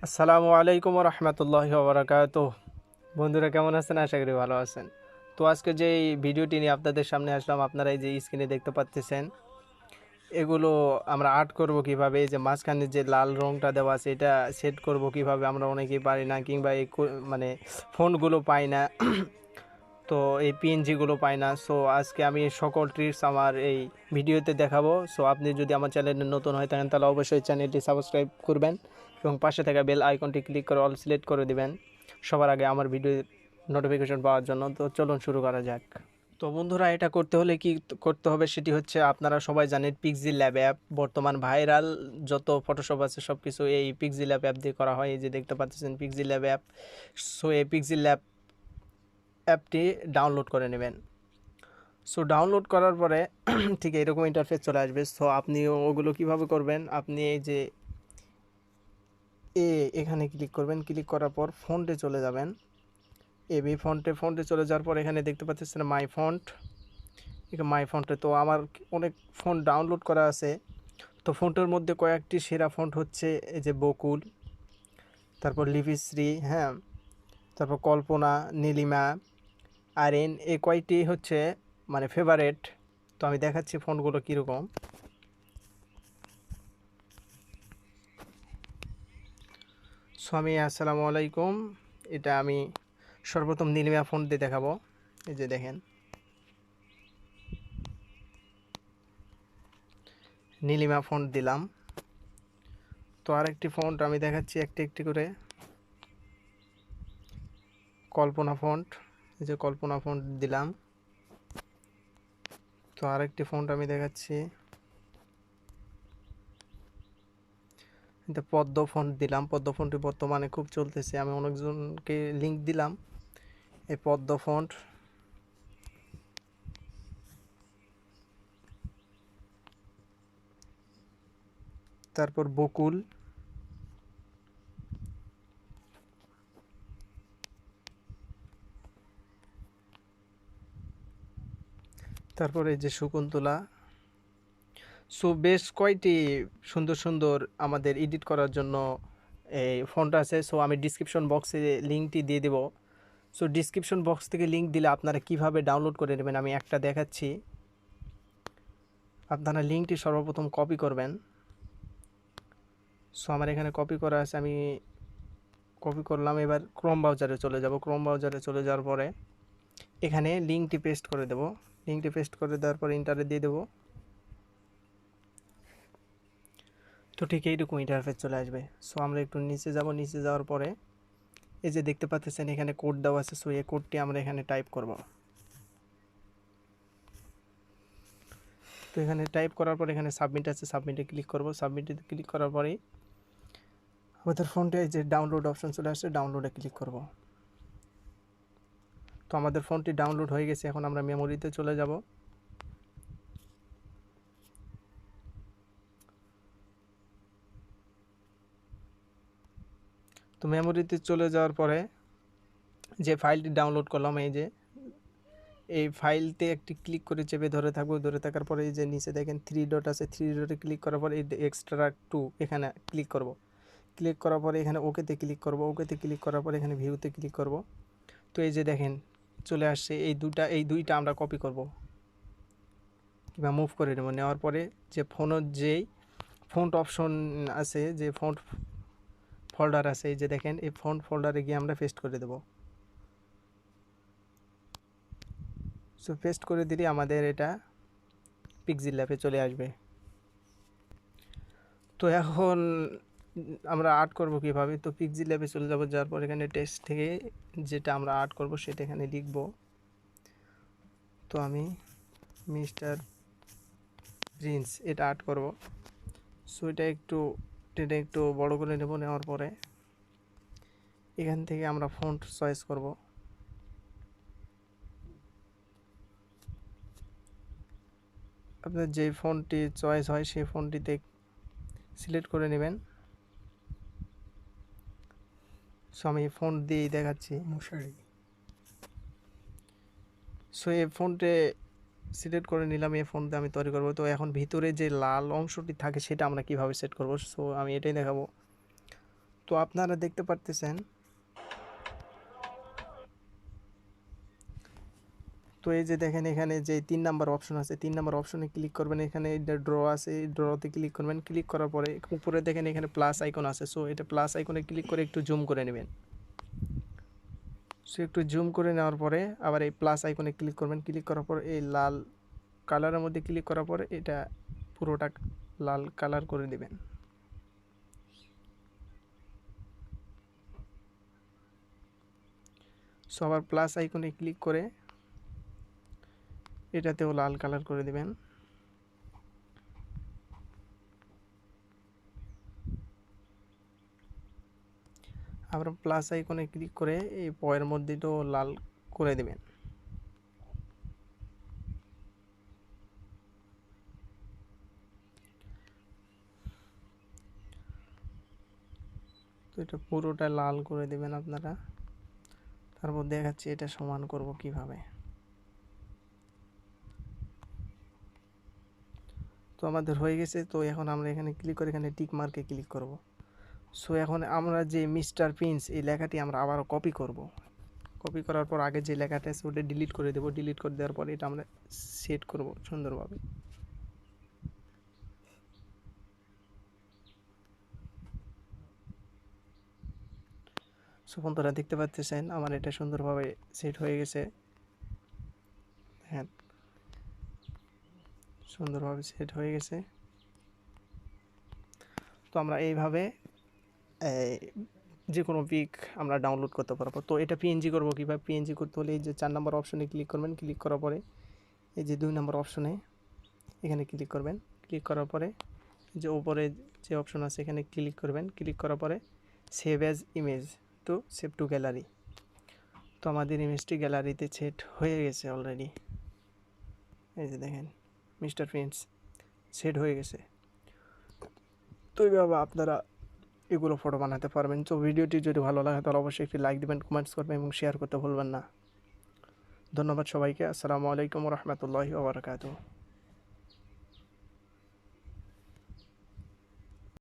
আসসালামু আলাইকুম রহমতুল্লাহি ওবরাকাতুহ। বন্ধুরা কেমন আছেন? আশা করি ভালো আছেন। তো আজকে যে ভিডিওটি নিয়ে আপনাদের সামনে আসলাম, আপনারা এই যে স্ক্রিনে দেখতে পাচ্ছেন, এগুলো আমরা আর্ট করব কিভাবে। এই যে মাঝখানে যে লাল রংটা দেওয়া আছে এটা সেট করব কিভাবে, আমরা অনেকেই পারি না, কিংবা এই মানে ফোনগুলো পাই না, তো এই পিএনজিগুলো পাই না। সো আজকে আমি সকল ট্রিক্স আমার এই ভিডিওতে দেখাবো। সো আপনি যদি আমার চ্যানেলে নতুন হয়ে থাকেন তাহলে অবশ্যই চ্যানেলটি সাবস্ক্রাইব করবেন এবং পাশে থাকা বেল আইকনটি ক্লিক করে অল সিলেক্ট করে দিবেন সবার আগে আমার ভিডিও নোটিফিকেশন পাওয়ার জন্য। তো চলুন শুরু করা যাক। তো বন্ধুরা, এটা করতে হলে কি করতে হবে সেটি হচ্ছে, আপনারা সবাই জানেন পিক্সি ল্যাব অ্যাপ বর্তমান ভাইরাল, যত ফটোশপ আছে সব কিছু এই পিক্সি ল্যাব অ্যাপ দিয়ে করা হয়। এই যে দেখতে পাচ্ছেন পিক্সি ল্যাব অ্যাপ। সো এই পিক্সি ল্যাব অ্যাপটি ডাউনলোড করে নেবেন। সো ডাউনলোড করার পরে ঠিক এরকম ইন্টারফেস চলে আসবে। সো আপনি ওগুলো কিভাবে করবেন, আপনি এই যে এখানে ক্লিক করবেন, ক্লিক করার পর ফন্টে চলে যাবেন। এবি ফন্টে চলে যাওয়ার পর এখানে দেখতে পাচ্ছেন মাই ফন্ট, মাই ফন্টে তো আমার অনেক ফন্ট ডাউনলোড করা আছে। তো ফন্টের মধ্যে কয়েকটি সেরা ফন্ট হচ্ছে এই যে বকুল, তারপর লিপিশ্রী, হ্যাঁ, তারপর কল্পনা, নীলিমা, আরএন, এই কয়টি হচ্ছে মানে ফেভারেট। তো আমি দেখাচ্ছি ফন্টগুলো কীরকম। সো আমি আসসালামু আলাইকুম, এটা আমি সর্বপ্রথম নীলিমা ফন্ট দিয়ে দেখাবো। এই যে দেখেন নীলিমা ফন্ট দিলাম। তো আরেকটি ফন্ট আমি দেখাচ্ছি একটি একটি করে, কল্পনা ফন্ট, এই যে কল্পনা ফন্ট দিলাম। তো আরেকটি ফন্ট আমি দেখাচ্ছি, এটা পদ্ম ফন্ট দিলাম। পদ্ম ফন্টটি বর্তমানে খুব চলতেছে, আমি অনেকজনকে লিঙ্ক দিলাম এই পদ্ম ফন্ট। তারপর বকুল, তারপর এই যে শকুন্তলা। সো বেশ কয়টি সুন্দর সুন্দর আমাদের এডিট করার জন্য এই ফন্ট আছে। সো আমি ডিসক্রিপশন বক্সে লিঙ্কটি দিয়ে দেব। সো ডিসক্রিপশন বক্স থেকে লিঙ্ক দিলে আপনারা কিভাবে ডাউনলোড করে নেবেন আমি একটা দেখাচ্ছি। আপনারা লিঙ্কটি সর্বপ্রথম কপি করবেন। সো আমার এখানে কপি করা আছে, আমি কপি করলাম। এবার ক্রোম ব্রাউজারে চলে যাব। ক্রোম ব্রাউজারে চলে যাওয়ার পরে এখানে লিঙ্কটি পেস্ট করে দেব। লিঙ্কটি পেস্ট করে দেওয়ার পরে ইন্টারে দিয়ে দেবো। তো ঠিক এইরকম ইন্টারফেস চলে আসবে। সো আমরা একটু নিচে যাব। নিচে যাওয়ার পরে এই যে দেখতে পাচ্ছেন এখানে কোড দেওয়া আছে। সো এই কোডটি আমরা এখানে টাইপ করব। তো এখানে টাইপ করার পর এখানে সাবমিট আছে, সাবমিটে ক্লিক করব। সাবমিটে ক্লিক করার পরেই আমাদের ফোনটা এই যে ডাউনলোড অপশন চলে আসছে, ডাউনলোডে ক্লিক করব। তো আমাদের ফোনটি ডাউনলোড হয়ে গেছে। এখন আমরা মেমোরিতে চলে যাব। তো মেমোরিতে চলে যাওয়ার পরে যে ফাইলটি ডাউনলোড করলাম, এই যে এই ফাইলতে একটি ক্লিক করে চেপে ধরে থাকবো। ধরে থাকার পরে এই যে নিচে দেখেন 3 ডট আছে, 3 ডটে ক্লিক করার পরে এই এক্সট্রাক্ট টু এখানে ক্লিক করব। ক্লিক করার পরে এখানে ওকেতে ক্লিক করব। ওকেতে ক্লিক করার পরে এখানে ভিউতে ক্লিক করব। তো এই যে দেখেন চলে আসছে। এই দুইটা আমরা কপি করব কিংবা মুভ করে নেব। নেওয়ার পরে যে ফোনের যেই ফন্ট অপশন আছে, যে ফন্ট ফোল্ডার আছে, এই যে দেখেন এই ফন্ট ফোল্ডারে গিয়ে আমরা পেস্ট করে দেব। সো পেস্ট করে দিলে আমাদের এটা পিক্সি ল্যাবে চলে আসবে। তো এখন আমরা আর্ট করব কিভাবে। তো পিক্সি ল্যাবে চলে যাব। যাওয়ার পর এখানে টেক্সট থেকে যেটা আমরা আর্ট করব সেটা এখানে লিখব। তো আমি মিস্টার প্রিন্স এটা আর্ট করব। সো এটা একটু বড় করে নেব। নেওয়ার পরে এখান থেকে আমরা ফন্ট চয়েস করব। আপনার যে ফন্টটি চয়েস হয় সেই ফন্টটিতে সিলেক্ট করে নেবেন। সো আমি ফন্ট দিয়েই দেখাচ্ছি। সো এই ফন্টে সিলেক্ট করে নিলাম। এই ফন্ট দিয়ে আমি তৈরি করব। তো এখন ভিতরে যে লাল অংশটি থাকে সেটা আমরা কিভাবে সেট করব, সো আমি এটাই দেখাবো। তো আপনারা দেখতে পারতেছেন, তো এই যে দেখেন এখানে যে 3 নাম্বার অপশন আছে, 3 নাম্বার অপশনে ক্লিক করবেন। এখানে ড্র আছে, এই ড্রতে ক্লিক করবেন। ক্লিক করার পরে উপরে দেখেন এখানে প্লাস আইকন আছে, সো এটা প্লাস আইকনে ক্লিক করে একটু জুম করে নেবেন। সো একটু জুম করে নেওয়ার পরে আবার এই প্লাস আইকনে ক্লিক করবেন। ক্লিক করার পর এই লাল কালারের মধ্যে ক্লিক করার পরে এটা পুরোটা লাল কালার করে দিবেন। সো আবার প্লাস আইকনে ক্লিক করে এটাতেও লাল কালার করে দিবেন। আবার প্লাস আইকনে ক্লিক করে এই পয়ের মধ্যেটাও লাল করে দিবেন। তো এটা পুরোটা লাল করে দিবেন আপনারা। তারপর দেখাচ্ছি এটা সমান করব কিভাবে। তো আমাদের হয়ে গেছে। তো এখন আমরা এখানে ক্লিক করে এখানে টিক মার্কে ক্লিক করব। সো এখন আমরা যে মিস্টার প্রিন্স এই লেখাটি আমরা আবারও কপি করব। কপি করার পর আগে যে লেখাটা আছে ওটা ডিলিট করে দেব। ডিলিট করে দেওয়ার পর এটা আমরা সেট করব সুন্দরভাবে। সো বন্ধুরা দেখতে পাচ্ছেন আমার এটা সুন্দরভাবে সেট হয়ে গেছে। হ্যাঁ, সুন্দরভাবে সেট হয়ে গেছে। তো আমরা এইভাবে যে কোনো পিক আমরা ডাউনলোড করতে পারবো। তো এটা পিএনজি করবো কীভাবে? পিএনজি করতে হলে এই যে 4 নম্বর অপশনে ক্লিক করবেন। ক্লিক করার পরে এই যে 2 নম্বর অপশনে এখানে ক্লিক করবেন। ক্লিক করার পরে যে উপরে যে অপশন আছে এখানে ক্লিক করবেন। ক্লিক করার পরে save as image to save two gallery. তো আমাদের ইমেজটি গ্যালারিতে সেট হয়ে গেছে অলরেডি। এই যে দেখেন মিস্টার প্রিন্স সেট হয়ে গেছে। তো এইভাবে আপনারা এগুলো ফটো বানাতে পারবেন। তো ভিডিওটি যদি ভালো লাগে তাহলে অবশ্যই একটি লাইক দিবেন, কমেন্টস করবেন এবং শেয়ার করতে ভুলবেন না। ধন্যবাদ সবাইকে। আসসালামু আলাইকুম ওয়া রাহমাতুল্লাহি ওয়া বারাকাতুহু।